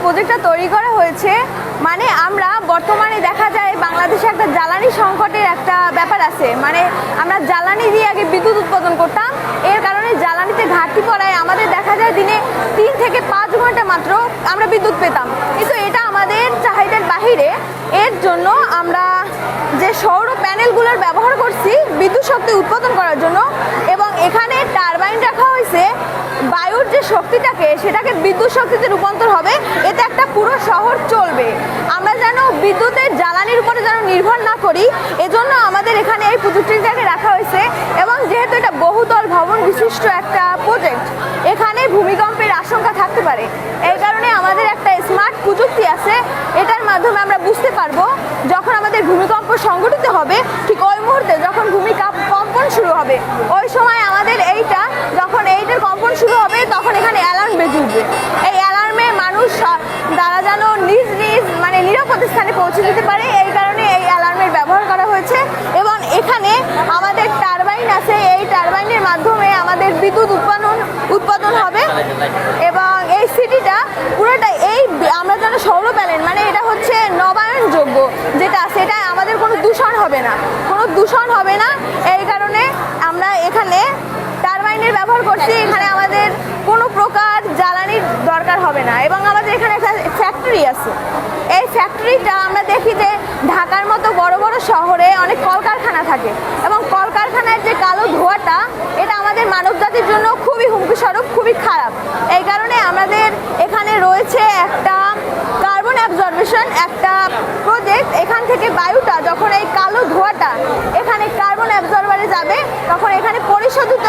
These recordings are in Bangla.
প্রজেক্টটা তৈরি করা হয়েছে, মানে আমরা বর্তমানে দেখা যায় বাংলাদেশে একটা জ্বালানি সংকটের একটা ব্যাপার আছে। মানে আমরা জ্বালানি দিয়ে আগে বিদ্যুৎ উৎপাদন করতাম, এর কারণে জ্বালানিতে ঘাটতি পড়ায় আমাদের দেখা যায় দিনে 3 থেকে 5 ঘন্টা মাত্র আমরা বিদ্যুৎ পেতাম, কিন্তু এটা আমাদের চাহিদার বাহিরে। এর জন্য আমরা যে সৌর প্যানেলগুলোর ব্যবহার করছি বিদ্যুৎ শক্তি উৎপাদন করার জন্য, এবং এখানে টারবাইন রাখা হয়েছে বায়ুর যে শক্তিটাকে সেটাকে বিদ্যুৎ শক্তিতে রূপান্তর হবে, এতে একটা পুরো শহর চলবে। আমরা যেন বিদ্যুতের জ্বালানির উপরে যেন নির্ভর না করি, এজন্য আমাদের এখানে এই প্রযুক্তিটাকে রাখা হয়েছে। এবং যেহেতু এটা বহুতল ভবন বিশিষ্ট একটা প্রজেক্ট, এখানে ভূমিকম্পের আশঙ্কা থাকতে পারে, এই কারণে আমাদের একটা স্মার্ট প্রযুক্তি আছে। এটার মাধ্যমে আমরা বুঝতে পারবো যখন আমাদের ভূমিকম্প সংঘটিত হবে, ঠিক ওই মুহূর্তে যখন কম্পন শুরু হবে, ওই সময় আমাদের যখন এইটার কম্পন শুরু হবে তখন এখানে অ্যালার্ম বেজে উঠবে। এই অ্যালার্মে মানুষ তারা যেন নিজ নিজ মানে নিরাপদ স্থানে পৌঁছে দিতে পারে, এই কারণে এই অ্যালার্মের ব্যবহার করা হয়েছে। এবং এখানে আমাদের টারবাইন আছে, এই টারবাইনের মাধ্যমে আমাদের বিদ্যুৎ উৎপাদন হবে। এবং এই সিটিটা পুরোটা আমরা যেন সৌর প্যানেল, মানে এটা হচ্ছে নবায়নযোগ্য যেটা, সেটা আমাদের কোনো দূষণ হবে না, এই কারণে আমরা এখানে টারবাইনের ব্যবহার করছি। এখানে আমাদের কোনো প্রকার জ্বালানির দরকার হবে না। এবং আমাদের এখানে একটা ফ্যাক্টরি আছে, এই ফ্যাক্টরিটা আমরা দেখি যে ঢাকার মতো বড় বড় শহরে অনেক কলকারখানা থাকে, এবং কলকারখানার যে কালো ধোঁয়াটা এটা আমাদের মানবজাতির জন্য খুবই হুমকিস্বরূপ, খুবই খারাপ। এই কারণে আমাদের এখানে রয়েছে একটা কার্বন অ্যাবজর্বেশন একটা প্রজেক্ট। এখান থেকে বায়ুটা যখন এই কালো ধোঁয়াটা এখানে কার্বন অ্যাবজর্বারে যাবে, তখন এখানে পরিশোধিত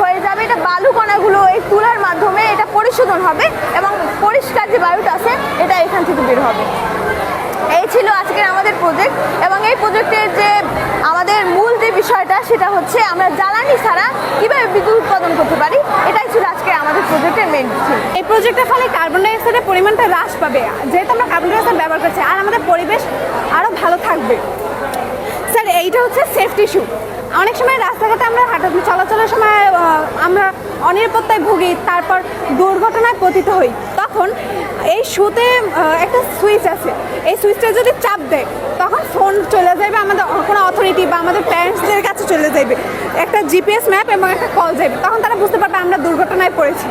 হয়ে যাবে। এটা বালু কণাগুলো এই তুলার মাধ্যমে এটা পরিশোধন হবে, এবং পরিষ্কার যে বায়ুটা আছে এটা এখান থেকে বের হবে। এই ছিল আজকের আমাদের প্রজেক্ট। এবং এই প্রজেক্টের যে আমাদের মূল যে বিষয়টা সেটা হচ্ছে আমরা জ্বালানি ছাড়া কীভাবে বিদ্যুৎ উৎপাদন করতে পারি, এটাই ছিল আজকে আমাদের প্রজেক্টের মেইন বিষয়। এই প্রজেক্টের ফলে কার্বন ডাইঅক্সাইডের পরিমাণটা হ্রাস পাবে, যেহেতু আমরা কার্বন ডাইঅক্সাইড ব্যবহার করছি, আর আমাদের পরিবেশ আরও ভালো থাকবে। স্যার, এইটা হচ্ছে সেফটি ইস্যু। অনেক সময় রাস্তাঘাটে আমরা চলাচলের সময় আমরা অনিরাপত্তায় ভুগি, তারপর দুর্ঘটনায় পতিত হই। তখন এই শুতে একটা সুইচ আছে, এই সুইচটা যদি চাপ দেয় তখন ফোন চলে যাবে আমাদের কোনো অথরিটি বা আমাদের প্যারেন্টসদের কাছে চলে যাবে, একটা জিপিএস ম্যাপ এবং একটা কল যাবে, তখন তারা বুঝতে পারবে আমরা দুর্ঘটনায় পড়েছি।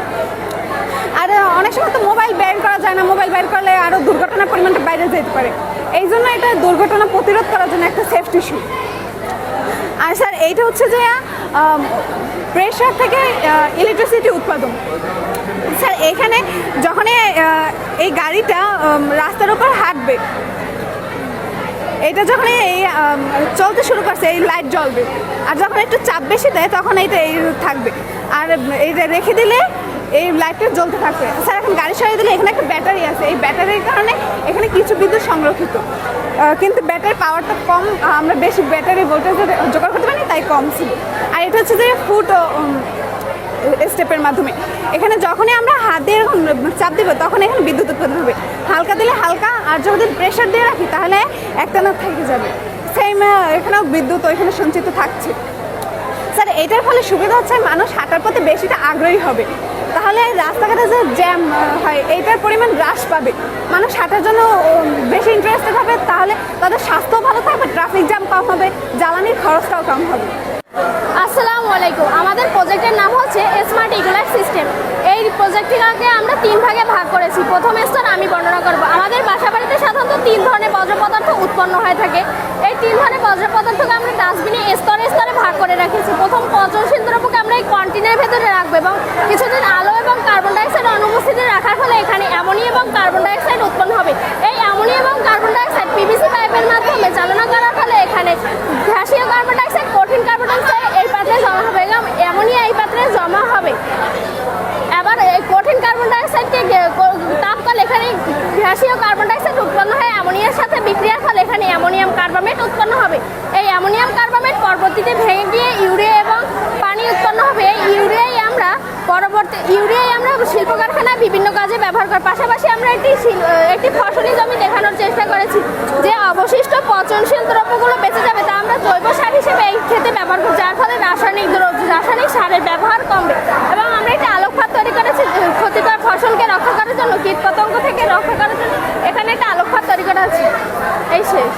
আর অনেক সময় তো মোবাইল বের করা যায় না, মোবাইল বের করলে আরও দুর্ঘটনার পরিমাণটা বাইরে যেতে পারে। এই জন্য এটা দুর্ঘটনা প্রতিরোধ করার জন্য একটা সেফটি ইস্যু। আর স্যার, এইটা হচ্ছে যে প্রেশার থেকে ইলেকট্রিসিটি উৎপাদন। স্যার, এখানে যখন এই গাড়িটা রাস্তার উপর হাঁটবে, এটা যখন এই চলতে শুরু করছে এই লাইট জ্বলবে, আর যখন একটু চাপ বেশি দেয় তখন এইটা এই থাকবে, আর এইটা রেখে দিলে এই লাইটটা জ্বলতে থাকবে। স্যার, এখন গাড়ি সরিয়ে দিলে এখানে একটা ব্যাটারি আছে, এই ব্যাটারির কারণে এখানে কিছু বিদ্যুৎ সংরক্ষিত, কিন্তু ব্যাটারির পাওয়ারটা কম, আমরা বেশি ব্যাটারি ভোল্টেজ জোগাড় করতে পারি, তাই কম ছিল। আর এটা হচ্ছে যে ফুট স্টেপের মাধ্যমে এখানে যখনই আমরা হাত দিয়ে এরকম চাপ দিব তখন এখানে বিদ্যুৎ উৎপাদন হবে, হালকা দিলে হালকা, আর যদি প্রেশার দিয়ে রাখি তাহলে একটানা থেকে যাবে। সেম এখানেও বিদ্যুৎ ওইখানে সঞ্চিত থাকছে। স্যার, এটার ফলে সুবিধা হচ্ছে মানুষ হাঁটার পথে বেশিটা আগ্রহী হবে, তাহলে রাস্তাঘাটে যে জ্যাম হয় এইটার পরিমাণ হ্রাস পাবে, মানুষ হাঁটার জন্য বেশি ইন্টারেস্টেড হবে, তাহলে তাদের স্বাস্থ্যও ভালো থাকবে, ট্রাফিক জ্যাম কম হবে, জ্বালানির খরচটাও কম হবে। আসসালামু আলাইকুম। আমাদের প্রজেক্টের নাম হচ্ছে স্মার্ট ইকুলার সিস্টেম। এই প্রজেক্টটিকে আমরা 3 ভাগে ভাগ করেছি। প্রথম স্তর আমি বর্ণনা করব। আমাদের বাসাবাড়িতে সাধারণত 3 ধরনের বর্জ্য পদার্থ উৎপন্ন হয়ে থাকে। এই 3 ধরনের বর্জ্য পদার্থকে আমরা ডাস্টবিনে স্তরে স্তরে ভাগ করে রেখেছি। প্রথম পচনশীল দ্রব্যকে আমরা এই কন্টেনারের ভেতরে রাখবো, এবং কিছুদিন আলো এবং কার্বন ডাইঅক্সাইড অনুপস্থিতি রাখার ফলে এখানে অ্যামোনিয়া এবং কার্বন ডাইঅক্সাইড উৎপন্ন হবে। এই অ্যামোনিয়া এবং কার্বন ডাইঅক্সাইড পিভিসি পাইপের মাধ্যমে চালনা করার ফলে এখানে গ্যাসীয় কার্বন ডাইঅক্সাইড, কঠিন কার্বন ডাইঅক্সাইড এই পাত্রে জমা হবে, এবং অ্যামোনিয়া এই পাত্রে জমা হবে। এবার এই কঠিন কার্বন ডাইঅক্সাইডকে তাপকাল এখানে গ্যাসীয় কার্বন ডাইঅক্সাইড উৎপন্ন হয় অ্যামোনিয়ার সাথে বিক্রিয়ার ফলে এখানে অ্যামোনিয়াম কার্বামেট উৎপন্ন হবে। এই অ্যামোনিয়াম কার্বামেট পরবর্তীতে ভেঙে গিয়ে ইউরিয়া এবং পানি উৎপন্ন হবে। এই ইউরিয়াই আমরা শিল্প কারখানায় বিভিন্ন কাজে ব্যবহার করি। পাশাপাশি আমরা একটি ফসলি জমি দেখানোর চেষ্টা করেছি যে অবশিষ্ট পচনশীল দ্রব্যগুলো বেঁচে যাবে, তা আমরা জৈব সার হিসেবে এই ক্ষেত্রে ব্যবহার করি, যার ফলে রাসায়নিক সারের ব্যবহার কমবে। এবং আমরা একটি আলোকপাত তৈরি করেছি ক্ষতিকর ফসলকে রক্ষা করার জন্য কীটপতঙ্গ থেকে রক্ষা করার জন্য এখানে একটা আলোকপাত তৈরি করা আছে। এই শেষ।